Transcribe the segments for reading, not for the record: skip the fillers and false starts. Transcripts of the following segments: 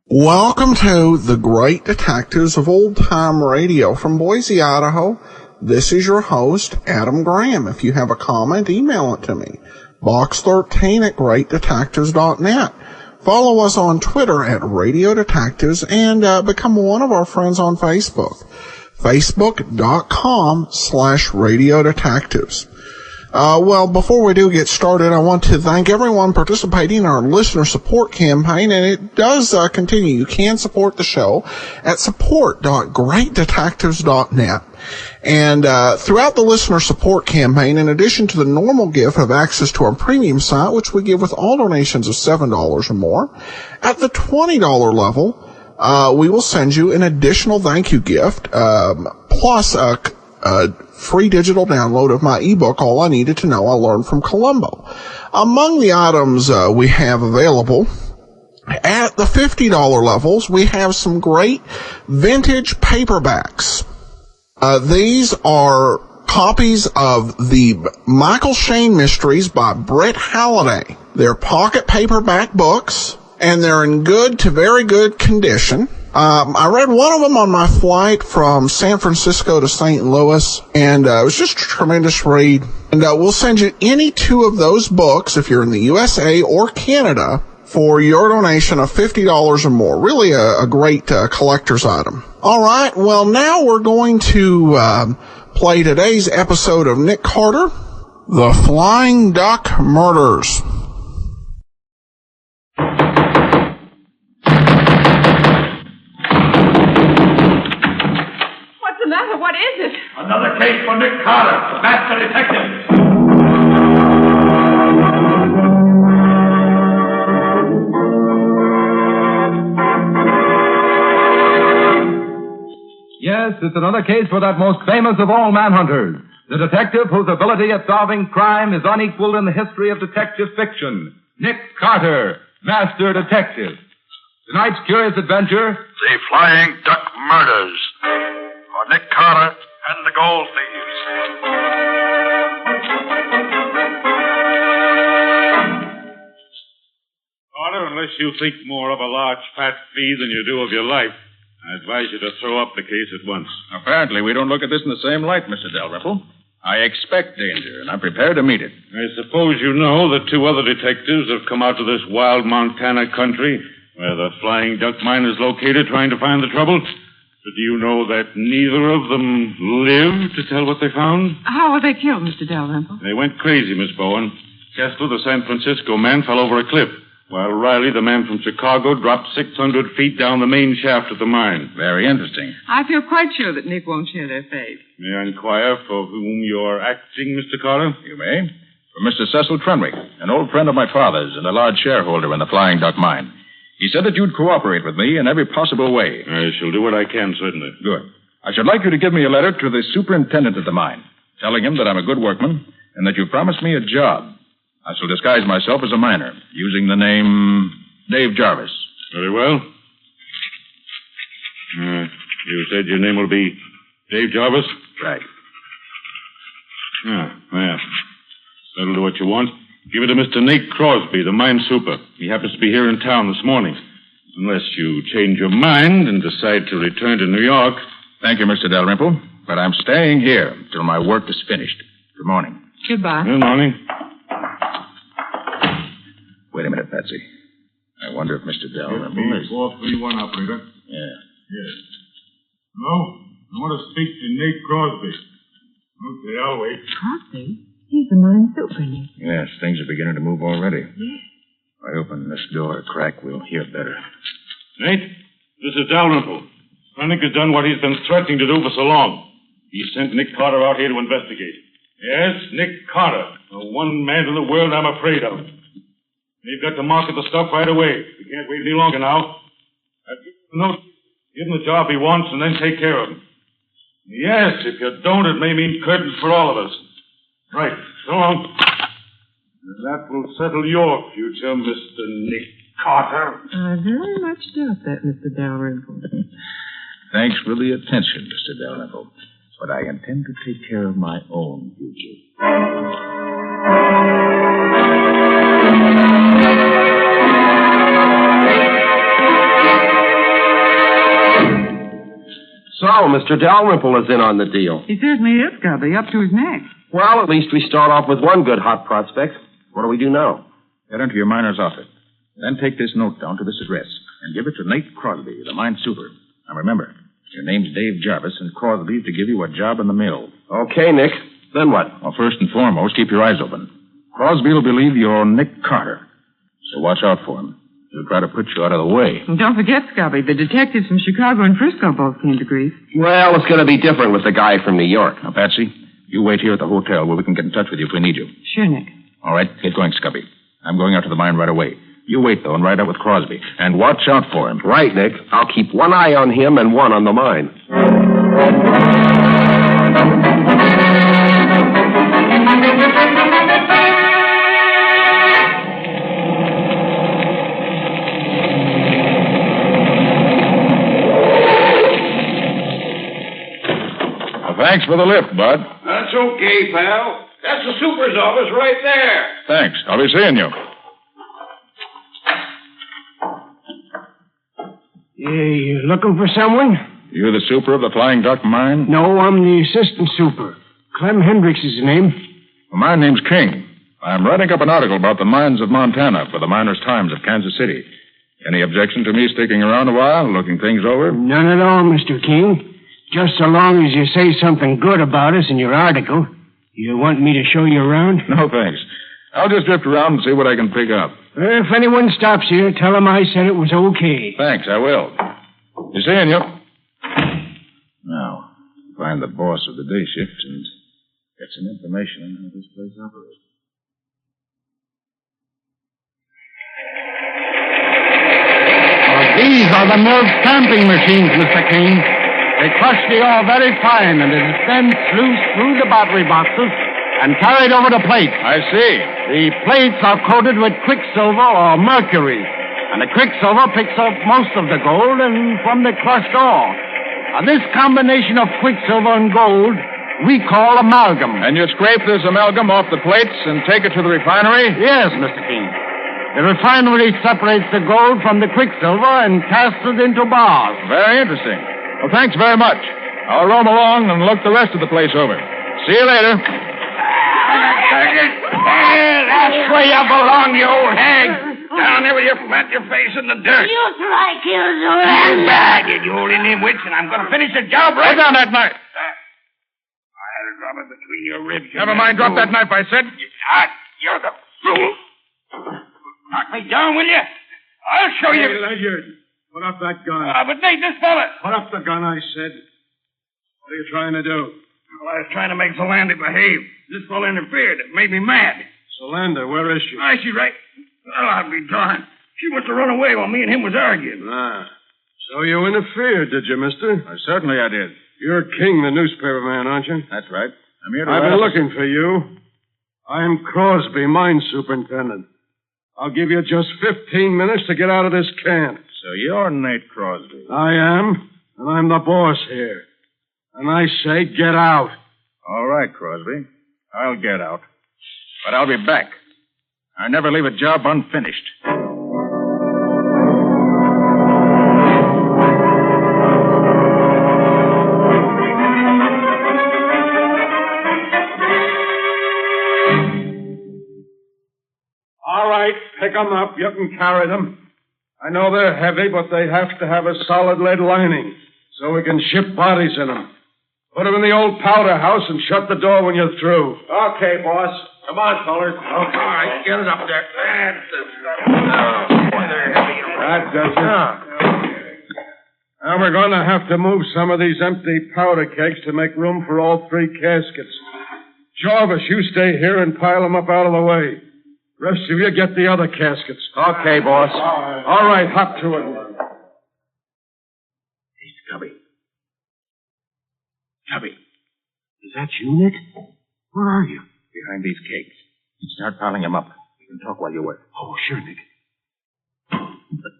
Welcome to the Great Detectives of Old Time Radio from Boise, Idaho. This is your host, Adam Graham. If you have a comment, email it to me. box13@greatdetectives.net. Follow us on Twitter at Radio Detectives and become one of our friends on Facebook. Facebook.com/Radio Detectives. Well, before we do get started, I want to thank everyone participating in our listener support campaign, and it does continue. You can support the show at support.greatdetectives.net. And throughout the listener support campaign, in addition to the normal gift of access to our premium site, which we give with all donations of $7 or more, at the $20 level, we will send you an additional thank you gift, plus a free digital download of my ebook, All I Needed to Know I Learned from Columbo. Among the items we have available, at the $50 levels, we have some great vintage paperbacks. These are copies of the Michael Shane Mysteries by Brett Halliday. They're pocket paperback books, and they're in good to very good condition. I read one of them on my flight from San Francisco to St. Louis, and it was just a tremendous read. And we'll send you any two of those books, if you're in the USA or Canada, for your donation of $50 or more. Really a great collector's item. All right, well, now we're going to play today's episode of Nick Carter, The Flying Duck Murders. What is it? Another case for Nick Carter, master detective. Yes, it's another case for that most famous of all manhunters, the detective whose ability at solving crime is unequaled in the history of detective fiction, Nick Carter, master detective. Tonight's curious adventure, The Flying Duck Murders. For Nick Carter and the Gold Thieves. Carter, unless you think more of a large fat fee than you do of your life, I advise you to throw up the case at once. Apparently, we don't look at this in the same light, Mr. Dalrymple. I expect danger, and I'm prepared to meet it. I suppose you know that two other detectives have come out to this wild Montana country where the Flying Duck Mine is located trying to find the trouble. But do you know that neither of them lived to tell what they found? How were they killed, Mr. Dalrymple? They went crazy, Miss Bowen. Kessler, the San Francisco man, fell over a cliff, while Riley, the man from Chicago, dropped 600 feet down the main shaft of the mine. Very interesting. I feel quite sure that Nick won't share their fate. May I inquire for whom you're acting, Mr. Carter? You may. For Mr. Cecil Trenwick, an old friend of my father's and a large shareholder in the Flying Duck Mine. He said that you'd cooperate with me in every possible way. I shall do what I can, certainly. Good. I should like you to give me a letter to the superintendent of the mine, telling him that I'm a good workman and that you promised me a job. I shall disguise myself as a miner, using the name Dave Jarvis. Very well. You said your name will be Dave Jarvis? Right. Well, that'll do what you want. Give it to Mr. Nate Crosby, the mine super. He happens to be here in town this morning. Unless you change your mind and decide to return to New York. Thank you, Mr. Dalrymple, but I'm staying here until my work is finished. Good morning. Goodbye. Good morning. Wait a minute, Patsy. I wonder if Mr. Dalrymple is... 431, operator. Yeah. Yes. Hello? I want to speak to Nate Crosby. Okay, I'll wait. Crosby? He's the mine super, Nick. Yes, things are beginning to move already. Yes. If I open this door a crack, we'll hear better. Nate, this is Dalrymple. Nick has done what he's been threatening to do for so long. He sent Nick Carter out here to investigate. Yes, Nick Carter, the one man in the world I'm afraid of. They've got to market the stuff right away. We can't wait any longer now. I've given the note. Give him the job he wants and then take care of him. Yes, if you don't, it may mean curtains for all of us. Right. So long. And that will settle your future, Mr. Nick Carter. I very much doubt that, Mr. Dalrymple. Thanks for the attention, Mr. Dalrymple. But I intend to take care of my own future. So, Mr. Dalrymple is in on the deal. He certainly is, Gubby, up to his neck. Well, at least we start off with one good hot prospect. What do we do now? Get into your miner's outfit. Then take this note down to this address and give it to Nate Crosby, the mine super. Now remember, your name's Dave Jarvis, and Crosby's to give you a job in the mill. Okay, Nick. Then what? Well, first and foremost, keep your eyes open. Crosby will believe you're Nick Carter, so watch out for him. He'll try to put you out of the way. And don't forget, Scubby, the detectives from Chicago and Frisco both came to grief. Well, it's going to be different with the guy from New York. Now, Patsy, you wait here at the hotel where we can get in touch with you if we need you. Sure, Nick. All right, get going, Scubby. I'm going out to the mine right away. You wait, though, and ride out with Crosby. And watch out for him. Right, Nick. I'll keep one eye on him and one on the mine. Thanks for the lift, Bud. That's okay, pal. That's the super's office right there. Thanks. I'll be seeing you. You looking for someone? You the super of the Flying Duck mine? No, I'm the assistant super. Clem Hendricks is the name. Well, my name's King. I'm writing up an article about the mines of Montana for the Miners' Times of Kansas City. Any objection to me sticking around a while, looking things over? None at all, Mr. King. Just so long as you say something good about us in your article. You want me to show you around? No, thanks. I'll just drift around and see what I can pick up. If anyone stops here, tell them I said it was okay. Thanks, I will. Be seeing you. Now, find the boss of the day shift and get some information on how this place operates. These are the mill stamping machines, Mr. King. They crush the ore very fine, and it is then sluiced through the battery boxes and carried over to plates. I see. The plates are coated with quicksilver or mercury, and the quicksilver picks up most of the gold and from the crushed ore. Now, this combination of quicksilver and gold we call amalgam. And you scrape this amalgam off the plates and take it to the refinery? Yes, Mr. King. The refinery separates the gold from the quicksilver and casts it into bars. Very interesting. Well, thanks very much. I'll roam along and look the rest of the place over. See you later. That's where you belong, you old hag. Down there with your flat your face in the dirt. You try, Killzone. Stand back, you old Indian witch, and I'm going to finish the job right. Put down that knife. I had it drop it between your ribs. Never mind. Drop that knife, I said. You're the fool. Knock me down, will you? I'll show you. Hey, Ledyard, put up that gun. But Nate, this fella. Put up the gun, I said. What are you trying to do? Well, I was trying to make Solander behave. This fella interfered. It made me mad. Solander, where is she? She's right. Well, I'll be darned. She must have run away while me and him was arguing. So you interfered, did you, mister? Certainly I did. You're King, the newspaper man, aren't you? That's right. I'm here to I've been looking for you. I'm Crosby, mine superintendent. I'll give you just 15 minutes to get out of this camp. So you're Nate Crosby. I am, and I'm the boss here. And I say get out. All right, Crosby. I'll get out. But I'll be back. I never leave a job unfinished. All right, pick 'em up. You can carry them. I know they're heavy, but they have to have a solid lead lining so we can ship bodies in them. Put them in the old powder house and shut the door when you're through. Okay, boss. Come on, fellas. Okay. All right, get it up there. That's the stuff. Oh, boy, they're heavy. That does it. Now we're going to have to move some of these empty powder kegs to make room for all three caskets. Jarvis, you stay here and pile them up out of the way. Rest of you get the other caskets. Okay, boss. All right, hop to it. Scubby. Scubby. Is that you, Nick? Where are you? Behind these kegs. Start piling them up. We can talk while you work. Oh, sure, Nick.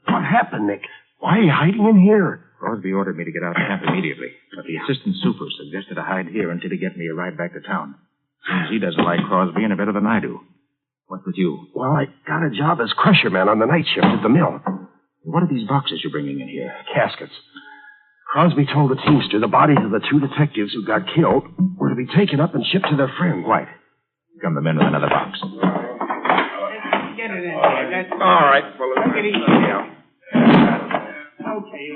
What happened, Nick? Why are you hiding in here? Crosby ordered me to get out of camp immediately, but the assistant super suggested I hide here until he gets me a ride back to town. Seems he doesn't like Crosby any better than I do. What's with you? Well, I got a job as crusher man on the night shift at the mill. What are these boxes you're bringing in here? Caskets. Crosby told the teamster the bodies of the two detectives who got killed were to be taken up and shipped to their friends. Right. Come the men with another box. Get it in there. All right, fellas. Take it easy. Yeah. Okay.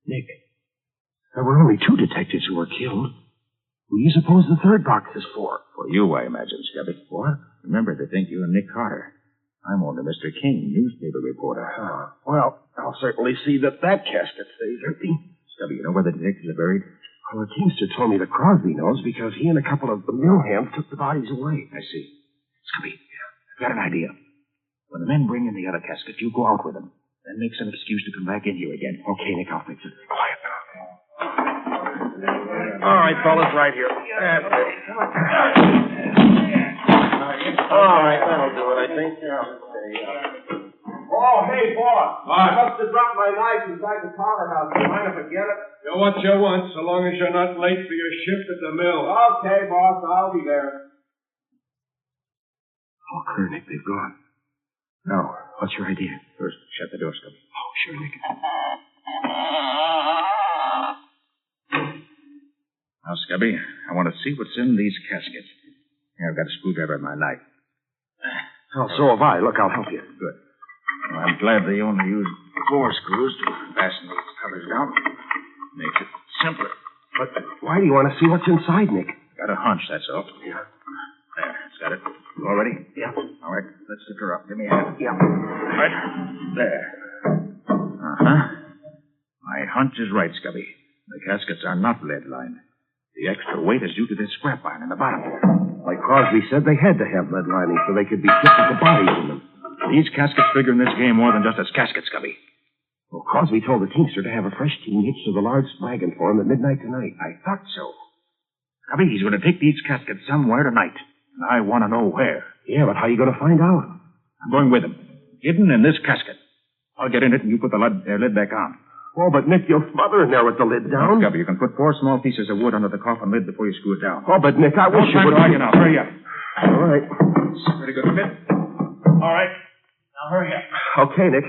Nick, there were only two detectives who were killed. Who do you suppose the third box is for? For you, I imagine, Scubby. What? Remember, they think you're Nick Carter. I'm only Mr. King, newspaper reporter. Well, I'll certainly see that casket stays empty. Scubby, you know where the detectives are buried? Well, the teamster told me that Crosby knows because he and a couple of the mill hands took the bodies away. I see. Scubby, I've got an idea. When the men bring in the other casket, you go out with them. Then make some excuse to come back in here again. Okay, Nick, I'll fix it. Quiet now. All right, fellas, right here. That's it. All right, that'll do it, I think. Oh, hey, boss. I must have dropped my knife inside the powder house. Do you mind if I get it? Do what you want, so long as you're not late for your shift at the mill. Okay, boss, I'll be there. Oh, clear, Nick, they've gone. Now, what's your idea? First, shut the door, Scubby. Oh, sure, Nick. Now, Scubby, I want to see what's in these caskets. Here, I've got a screwdriver and my knife. Oh, so have I. Look, I'll help you. Good. Well, I'm glad they only used 4 screws to fasten these covers down. Makes it simpler. But why do you want to see what's inside, Nick? Got a hunch, that's all. Yeah. There, it's got it. All ready? Yeah. All right, let's lift her up. Give me a hand. Yeah. Right. There. Uh-huh. My hunch is right, Scubby. The caskets are not lead-lined. The extra weight is due to this scrap iron in the bottom. Like Crosby said, they had to have lead lining so they could be shipped with the bodies in them. These caskets figure in this game more than just as caskets, Scubby. Well, Crosby told the teamster to have a fresh team hitched to the large wagon for him at midnight tonight. I thought so. Scubby, he's going to take these caskets somewhere tonight. And I want to know where. Yeah, but how are you going to find out? I'm going with him. Hidden in this casket. I'll get in it and you put the lid back on. Oh, but Nick, you'll smother in there with the lid down. Scubby, you can put 4 small pieces of wood under the coffin lid before you screw it down. Oh, but Nick, I wish you would... Now, hurry up. All right. Pretty good fit. All right. Now hurry up. Okay, Nick.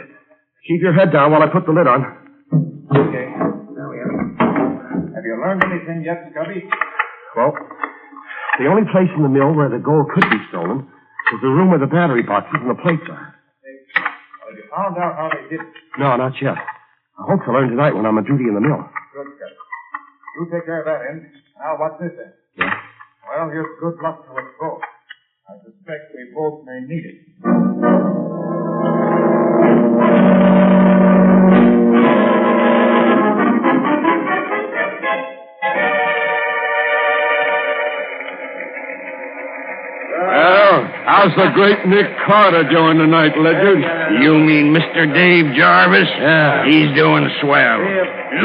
Keep your head down while I put the lid on. Okay. There we are. Have you learned anything yet, Scubby? Well, the only place in the mill where the gold could be stolen is the room where the battery boxes and the plates are. Have you found out how they did it? No, not yet. I hope to learn tonight when I'm on duty in the mill. Good, Scubby. You take care of that end. Now, what's this end? Yeah? Well, here's good luck to us both. I suspect we both may need it. Well, how's the great Nick Carter doing tonight, Ledyard? You mean Mr. Dave Jarvis? Yeah. He's doing swell.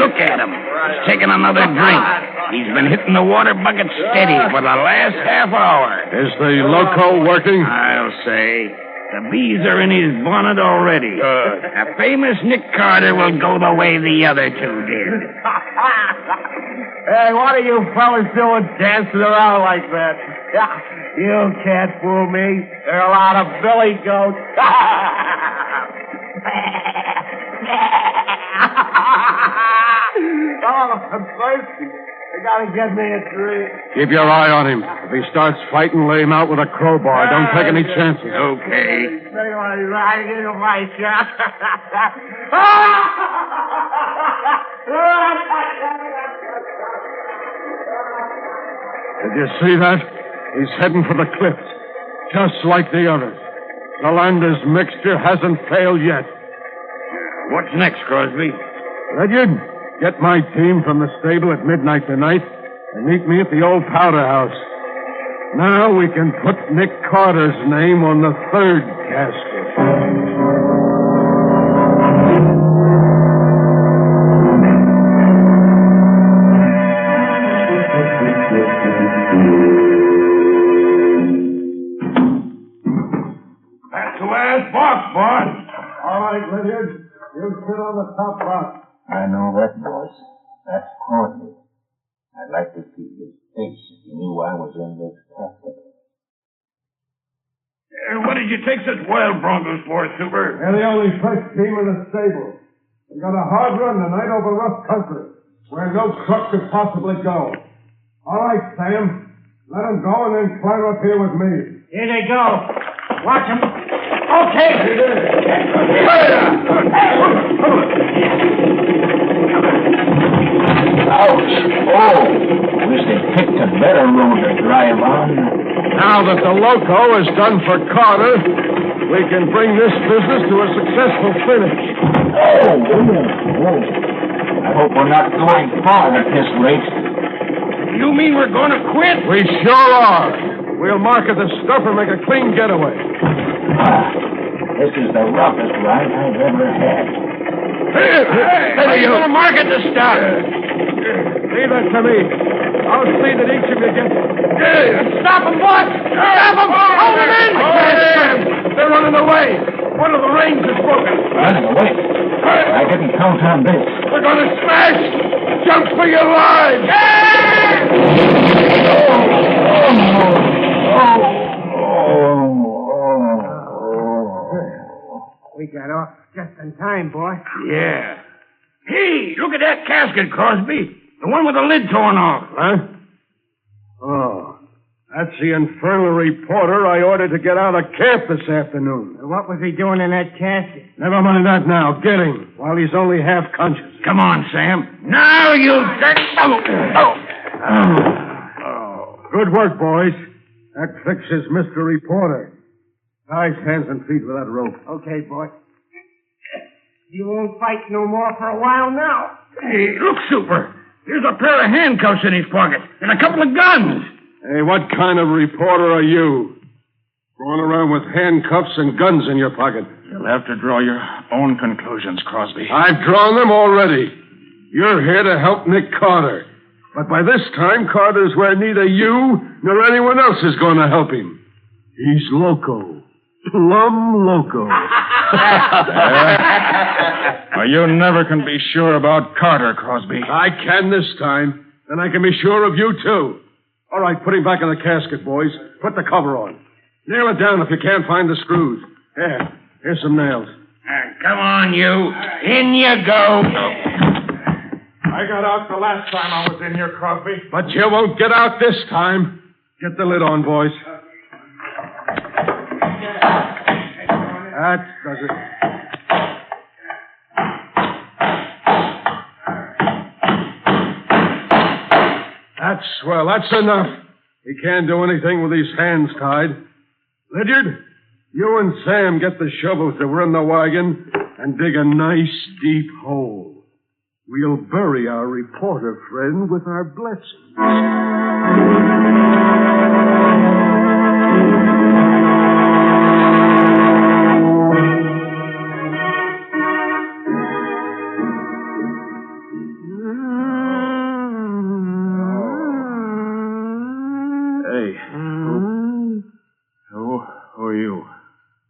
Look at him. He's taking another drink. He's been hitting the water bucket steady for the last half hour. Is the loco working? I'll say. The bees are in his bonnet already. A famous Nick Carter will go the way the other two did. Hey, what are you fellas doing dancing around like that? You can't fool me. There are a lot of billy goats. Oh, I'm thirsty. You gotta get me a drink. Keep your eye on him. If he starts fighting, lay him out with a crowbar. Don't take any chances. Okay. Say what he's riding into my shot. Did you see that? He's heading for the cliffs, just like the others. The Landers mixture hasn't failed yet. What's next, Crosby? Ledyard, get my team from the stable at midnight tonight and meet me at the old powder house. Now we can put Nick Carter's name on the third casket. right, Lydiard. You sit on the top box. I know that, boss. That's Courtney. I'd like to see his face if he knew I was in this casket. What did you take such wild broncos for, Super? They're the only fresh team in the stable. We got a hard run tonight over rough country, where no truck could possibly go. All right, Sam. Let them go and then climb up here with me. Here they go. Watch them. Okay. Ouch! Oh! Wish they picked a better road to drive on. Now that the loco is done for Carter, we can bring this business to a successful finish. Oh! I hope we're not going far at this rate. You mean we're going to quit? We sure are. We'll market the stuff and make a clean getaway. This is the roughest ride I've ever had. How are you going to market the stuff? Leave that to me. I'll see that each of you gets... Stop them, boss! Stop them! Hold them in! They're running away. One of the reins is broken. Running away? I didn't count on this. We're going to smash! Jump for your lives! We got off just in time, boy. Yeah. Hey, look at that casket, Crosby. The one with the lid torn off. Huh? Oh, that's the infernal reporter I ordered to get out of camp this afternoon. What was he doing in that casket? Never mind that now. Get him while he's only half conscious. Come on, Sam. Now you... Good work, boys. That fixes Mr. Reporter. Tie his hands and feet with that rope. Okay, boy. You won't fight no more for a while now. Hey, look, Super. Here's a pair of handcuffs in his pocket and a couple of guns. Hey, what kind of reporter are you? Going around with handcuffs and guns in your pocket. You'll have to draw your own conclusions, Crosby. I've drawn them already. You're here to help Nick Carter. But by this time, Carter's where neither you nor anyone else is going to help him. He's loco. Plumb loco. Well, you never can be sure about Carter, Crosby. I can this time. And I can be sure of you, too. All right, put him back in the casket, boys. Put the cover on. Nail it down if you can't find the screws. Here's some nails. Come on, you. In you go. I got out the last time I was in here, Crosby. But you won't get out this time. Get the lid on, boys. That does it. That's swell. That's enough. He can't do anything with his hands tied. Lydiard, you and Sam get the shovels that were in the wagon and dig a nice deep hole. We'll bury our reporter friend with our blessing. Who are you?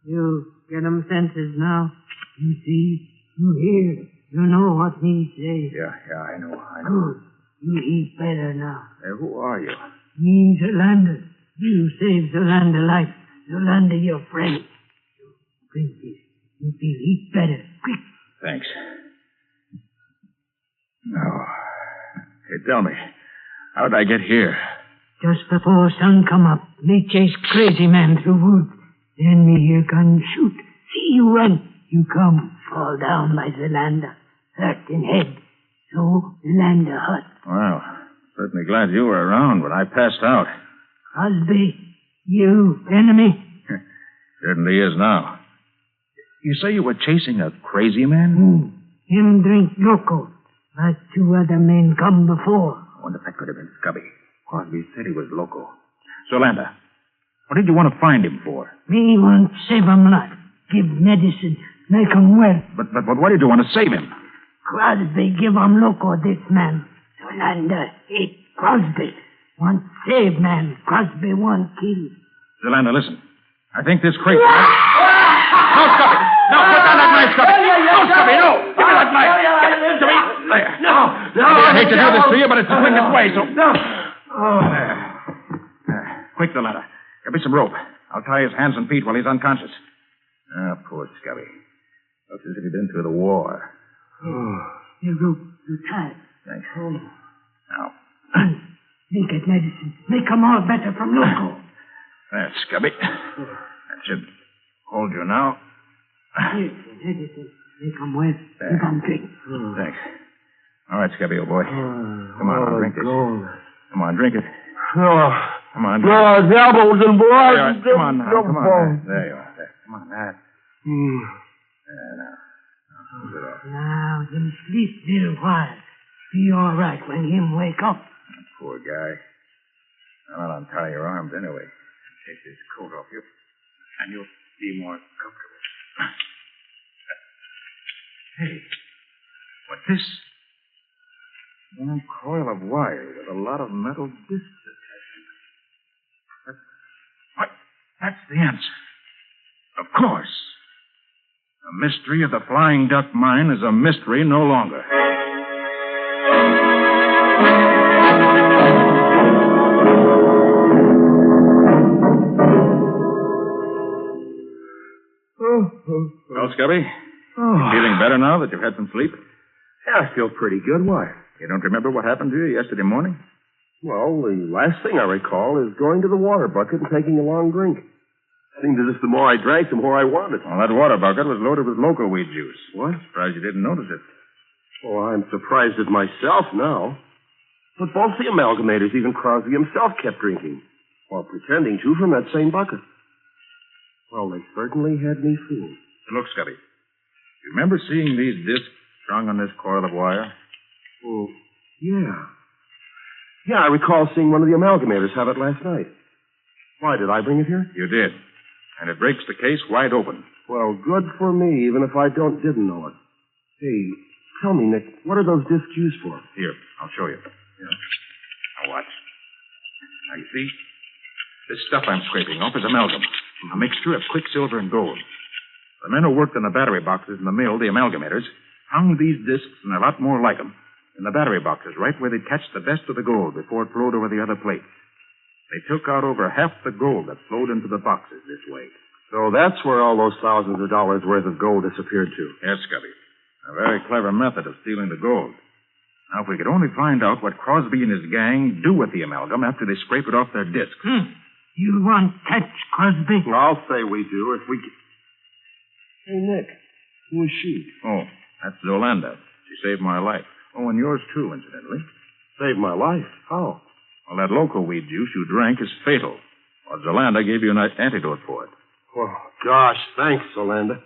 You get 'em senses now. You see, you hear, you know what me say. Yeah, I know. Good. You eat better now. Who are you? Me, Zolander. You saved Zolander life. Zolander, your friend. Drink this. You feel eat better. Quick. Thanks. Now, hey, tell me, how'd I get here? Just before sun come up, me chase crazy man through woods. Then me hear gun shoot. See you run. You come, fall down by Zolander. Hurt in head. So Zolander hurt. Well, certainly glad you were around, but I passed out. Crosby, you enemy? Certainly is now. You say you were chasing a crazy man? Him drink loco. But 2 other men come before. I wonder if that could have been Scubby. Crosby said he was loco. Zolander, what did you want to find him for? Me want save him life. Give medicine. Make him well. But why did you want to save him? Crosby give him loco this man. Zolander hate Crosby. Want save man. Crosby want kill. Zolander, listen. I think this crazy... No, Scubby! No, put down that knife, Scubby! hate to do this to you, but it's the quickest way, so... Quick, the ladder. Get me some rope. I'll tie his hands and feet while he's unconscious. Poor Scubby. Looks as if he'd been through the war. The rope, the tie. Thanks. Now. Make it medicine. Make 'em all better from loco. There, Scubby. That should hold you now. Here, medicine. Make 'em well. Make 'em drink. Thanks. All right, Scubby, old boy. Come on, drink this. Come on, drink it. Come on, drink it. Devils and blood. Right, come on now. Come on. There you are. There. Come on, now. There, now. Hold it off. Now, him sleep little while. Be all right when him wake up. Poor guy. I'll untie your arms anyway. Take this coat off you, and you'll be more comfortable. Hey, what's this? Long coil of wire with a lot of metal discs attached to it. What? That's the answer. Of course. The mystery of the Flying Duck Mine is a mystery no longer. Well, Scubby, you feeling better now that you've had some sleep? Yeah, I feel pretty good. Why? You don't remember what happened to you yesterday morning? Well, the last thing I recall is going to the water bucket and taking a long drink. Seemed as if the more I drank, the more I wanted. Well, that water bucket was loaded with loco weed juice. What? Surprised you didn't notice it. Well, I'm surprised at myself now. But both the amalgamators, even Crosby himself, kept drinking. While pretending to from that same bucket. Well, they certainly had me fooled. Look, Scubby. You remember seeing these discs strung on this coil of wire? Oh, yeah. Yeah, I recall seeing one of the amalgamators have it last night. Why, did I bring it here? You did. And it breaks the case wide open. Well, good for me, even if I didn't know it. Hey, tell me, Nick, what are those discs used for? Here, I'll show you. Yeah. Now watch. Now, you see, this stuff I'm scraping off is amalgam, a mixture of quicksilver and gold. The men who worked in the battery boxes in the mill, the amalgamators, hung these discs and a lot more like them in the battery boxes, right where they'd catch the best of the gold before it flowed over the other plates. They took out over half the gold that flowed into the boxes this way. So that's where all those thousands of dollars worth of gold disappeared to. Yes, Scubby. A very clever method of stealing the gold. Now, if we could only find out what Crosby and his gang do with the amalgam after they scrape it off their discs. You want catch, Crosby? I'll say we do if we... Hey, Nick, who is she? Oh, that's Zolanda. She saved my life. Oh, and yours, too, incidentally. Saved my life? How? Well, that loco weed juice you drank is fatal. Well, Zolanda gave you an antidote for it. Oh, gosh, thanks, Zolanda.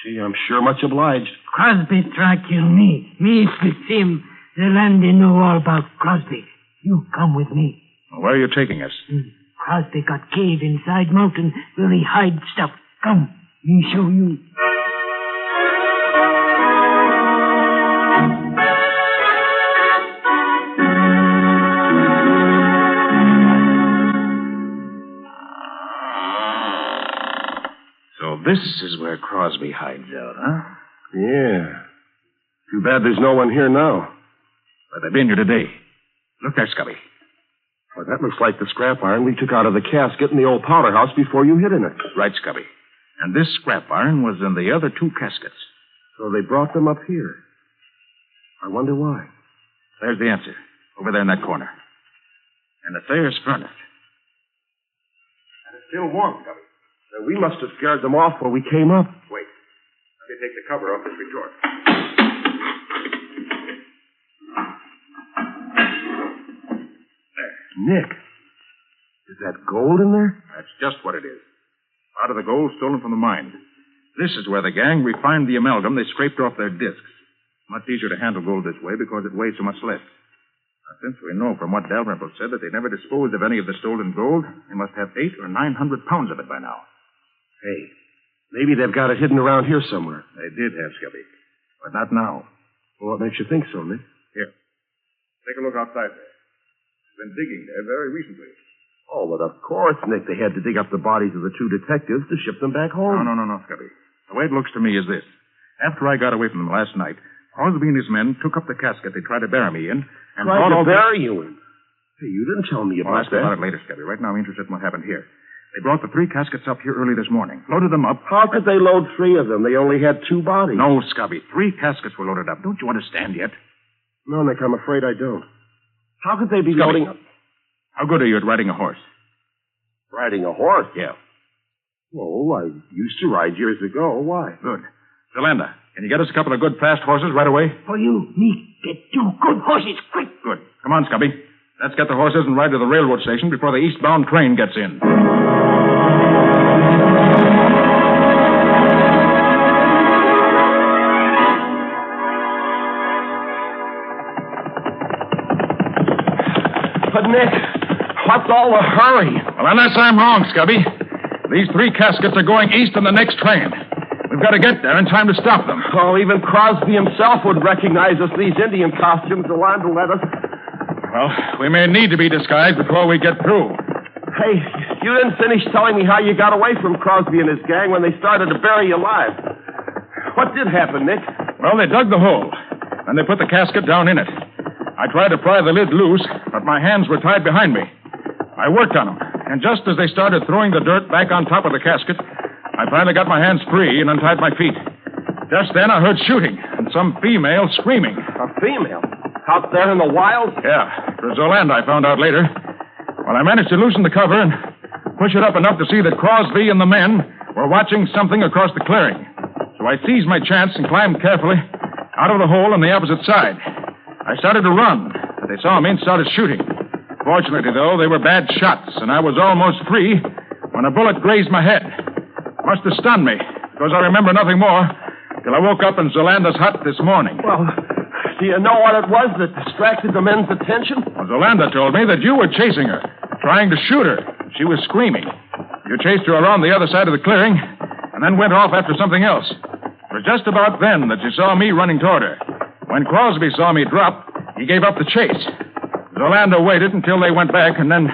Gee, I'm sure much obliged. Crosby try kill me. Me fix him. Zolanda know all about Crosby. You come with me. Well, where are you taking us? Crosby got cave inside mountain where he hide stuff. Come, me show you. So this is where Crosby hides out, huh? Yeah. Too bad there's no one here now. But they've been here today. Look there, Scubby. Well, that looks like the scrap iron we took out of the casket in the old powder house before you hid in it. Right, Scubby. And this scrap iron was in the other two caskets. So they brought them up here. I wonder why. There's the answer. Over there in that corner. And the Thayer's furnace. And it's still warm, Scubby. We must have scared them off when we came up. Wait. Let me take the cover off this retort. Nick, is that gold in there? That's just what it is. Out of the gold stolen from the mine. This is where the gang refined the amalgam they scraped off their discs. Much easier to handle gold this way because it weighs so much less. Now, since we know from what Dalrymple said that they never disposed of any of the stolen gold, they must have 800 or 900 pounds of it by now. Hey, maybe they've got it hidden around here somewhere. They did have, Scubby. But not now. Well, what makes you think so, Nick? Here. Take a look outside there. They've been digging there very recently. Oh, but of course, Nick, they had to dig up the bodies of the two detectives to ship them back home. No, Scubby. The way it looks to me is this. After I got away from them last night, Crosby and his men took up the casket they tried to bury me in and Tried brought to all bury you in? Hey, you didn't tell me I'll about ask you about that. it later, Scubby. Right now, I'm interested in what happened here. They brought the 3 caskets up here early this morning, loaded them up. How could they load 3 of them? They only had 2 bodies. No, Scubby. 3 caskets were loaded up. Don't you understand yet? No, Nick, I'm afraid I don't. How could they be Scubby, loading... how good are you at riding a horse? Riding a horse? Yeah. Oh, I used to ride years ago. Why? Good. Zalanda, can you get us a couple of good fast horses right away? For you, me, get 2 good horses, quick. Good. Come on, Scubby. Let's get the horses and ride to the railroad station before the eastbound train gets in. But, Nick, what's all the hurry? Well, unless I'm wrong, Scubby, these 3 caskets are going east on the next train. We've got to get there in time to stop them. Oh, even Crosby himself would recognize us, these Indian costumes. Yolanda let us. Well, we may need to be disguised before we get through. Hey, you didn't finish telling me how you got away from Crosby and his gang when they started to bury you alive. What did happen, Nick? Well, they dug the hole, and they put the casket down in it. I tried to pry the lid loose, but my hands were tied behind me. I worked on them, and just as they started throwing the dirt back on top of the casket, I finally got my hands free and untied my feet. Just then I heard shooting and some female screaming. A female? Out there in the wild? Yeah, it was Orlando, I found out later. Well, I managed to loosen the cover and push it up enough to see that Crosby and the men were watching something across the clearing. So I seized my chance and climbed carefully out of the hole on the opposite side. I started to run, but they saw me and started shooting. Fortunately, though, they were bad shots, and I was almost free when a bullet grazed my head. Must have stunned me, because I remember nothing more till I woke up in Zolanda's hut this morning. Well, do you know what it was that distracted the men's attention? Well, Zolanda told me that you were chasing her, trying to shoot her. She was screaming. You chased her around the other side of the clearing, and then went off after something else. It was just about then that you saw me running toward her. When Crosby saw me drop, he gave up the chase. Zolanda waited until they went back and then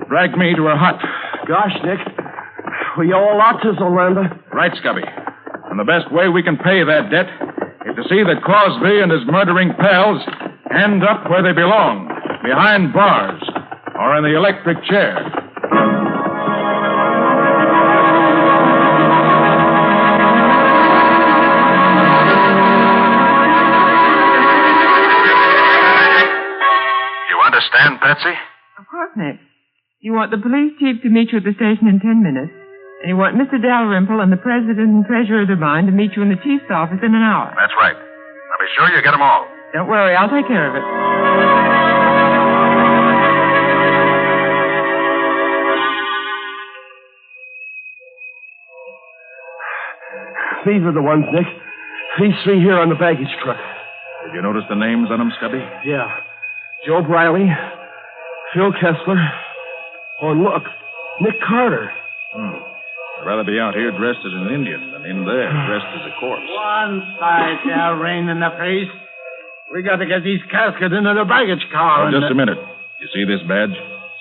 dragged me to her hut. Gosh, Nick, we owe a lot to Zolanda. Right, Scubby. And the best way we can pay that debt is to see that Crosby and his murdering pals end up where they belong, behind bars or in the electric chair. You understand, Patsy? Of course, Nick. You want the police chief to meet you at the station in 10 minutes, and you want Mr. Dalrymple and the president and treasurer of the mine to meet you in the chief's office in an hour. That's right. Now be sure you get them all. Don't worry, I'll take care of it. These are the ones, Nick. These 3 here on the baggage truck. Did you notice the names on them, Scubby? Yeah. Joe Briley, Phil Kessler. Oh, and look, Nick Carter. I'd rather be out here dressed as an Indian than in there dressed as a corpse. One side, yeah, rain in the face. We got to get these caskets into the baggage car. Just a minute. You see this badge?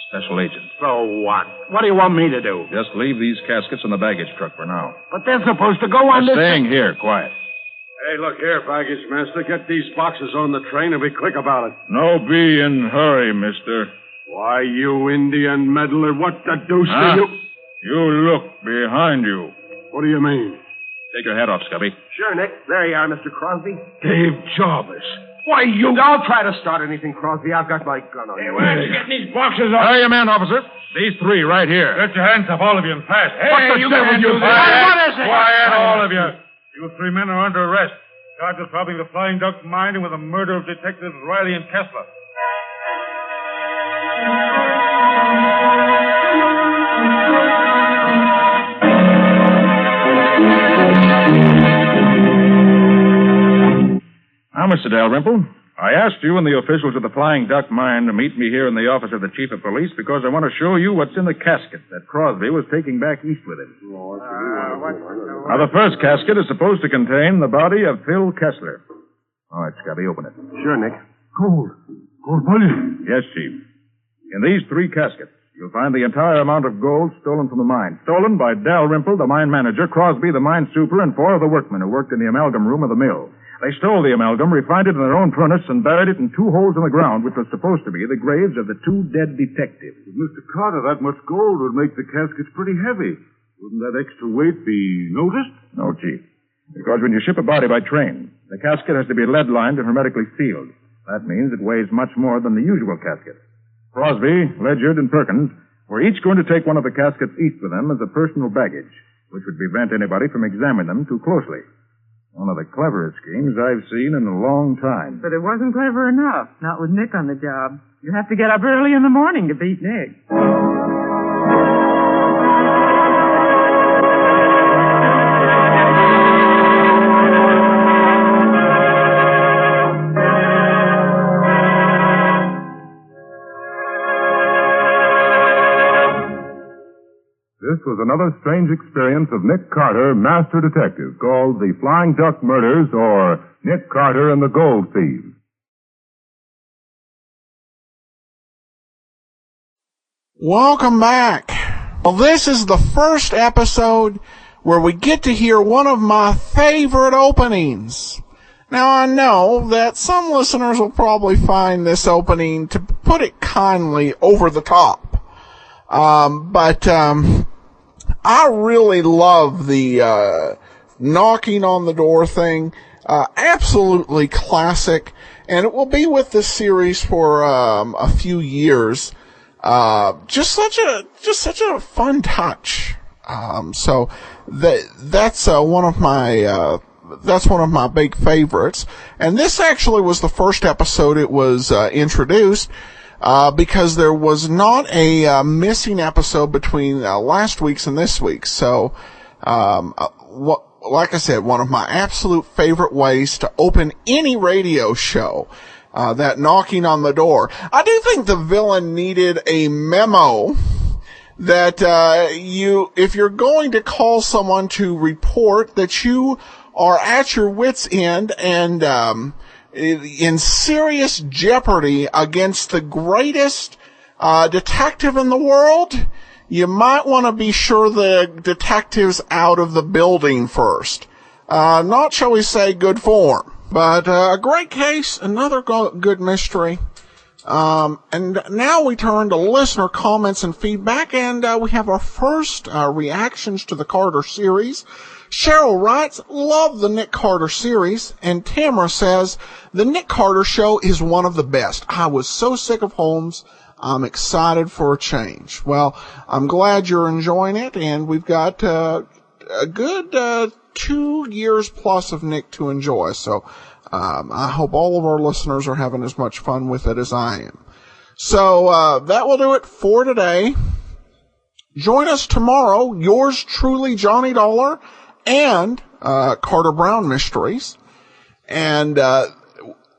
Special agent. So what? What do you want me to do? Just leave these caskets in the baggage truck for now. But they're supposed to go on They're this... staying here, quiet. Hey, look here, baggage master. Get these boxes on the train and be quick about it. No be in hurry, mister. Why, you Indian meddler, what the deuce do you... You look behind you. What do you mean? Take your hat off, Scubby. Sure, Nick. There you are, Mr. Crosby. Dave Jarvis. Why, you... Don't try to start anything, Crosby. I've got my gun on you. Where'd you get these boxes off? Hurry, man, officer. These 3 right here. Get your hands up, all of you, and fast. Hey, What the devil you... What is it? Quiet, all of you. You 3 men are under arrest. Charged with robbing the Flying Duck mine and with the murder of Detectives Riley and Kessler. Now, Mr. Dalrymple, I asked you and the officials of the Flying Duck mine to meet me here in the office of the chief of police because I want to show you what's in the casket that Crosby was taking back east with him. Now, the first casket is supposed to contain the body of Phil Kessler. All right, Scubby, open it. Sure, Nick. Gold. Gold bullion. Yes, Chief. In these 3 caskets, you'll find the entire amount of gold stolen from the mine. Stolen by Dalrymple, the mine manager, Crosby, the mine super, and 4 of the workmen who worked in the amalgam room of the mill. They stole the amalgam, refined it in their own furnace, and buried it in 2 holes in the ground, which were supposed to be the graves of the 2 dead detectives. Mr. Carter, that much gold would make the caskets pretty heavy. Wouldn't that extra weight be noticed? No, Chief. Because when you ship a body by train, the casket has to be lead-lined and hermetically sealed. That means it weighs much more than the usual casket. Crosby, Ledyard, and Perkins were each going to take one of the caskets east with them as a personal baggage, which would prevent anybody from examining them too closely. One of the cleverest schemes I've seen in a long time. But it wasn't clever enough, not with Nick on the job. You have to get up early in the morning to beat Nick. This was another strange experience of Nick Carter, Master Detective, called The Flying Duck Murders or Nick Carter and the Gold Thieves. Welcome back. Well, this is the first episode where we get to hear one of my favorite openings. Now, I know that some listeners will probably find this opening, to put it kindly, over the top. But I really love the knocking on the door thing. Absolutely classic, and it will be with this series for a few years. Just such a fun touch. So that's one of my big favorites. And this actually was the first episode it was introduced. Because there was not a missing episode between last week's and this week's. So, like I said, one of my absolute favorite ways to open any radio show, that knocking on the door. I do think the villain needed a memo that if you're going to call someone to report that you are at your wit's end and in serious jeopardy against the greatest detective in the world, you might want to be sure the detective's out of the building first. Not, shall we say, good form. But a great case, another good mystery. And now we turn to listener comments and feedback, and we have our first reactions to the Carter series. Cheryl writes, love the Nick Carter series, and Tamara says, the Nick Carter show is one of the best. I was so sick of Holmes, I'm excited for a change. Well, I'm glad you're enjoying it, and we've got a good 2 years plus of Nick to enjoy, so I hope all of our listeners are having as much fun with it as I am. So that will do it for today. Join us tomorrow, yours truly, Johnny Dollar, and Carter Brown Mysteries. And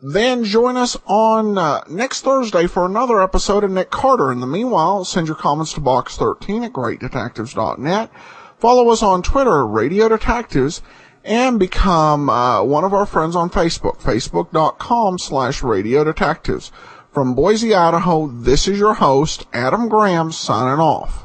then join us on next Thursday for another episode of Nick Carter. In the meanwhile, send your comments to box13 at greatdetectives.net. Follow us on Twitter, Radio Detectives, and become one of our friends on Facebook, facebook.com/Radio Detectives. From Boise, Idaho, this is your host, Adam Graham, signing off.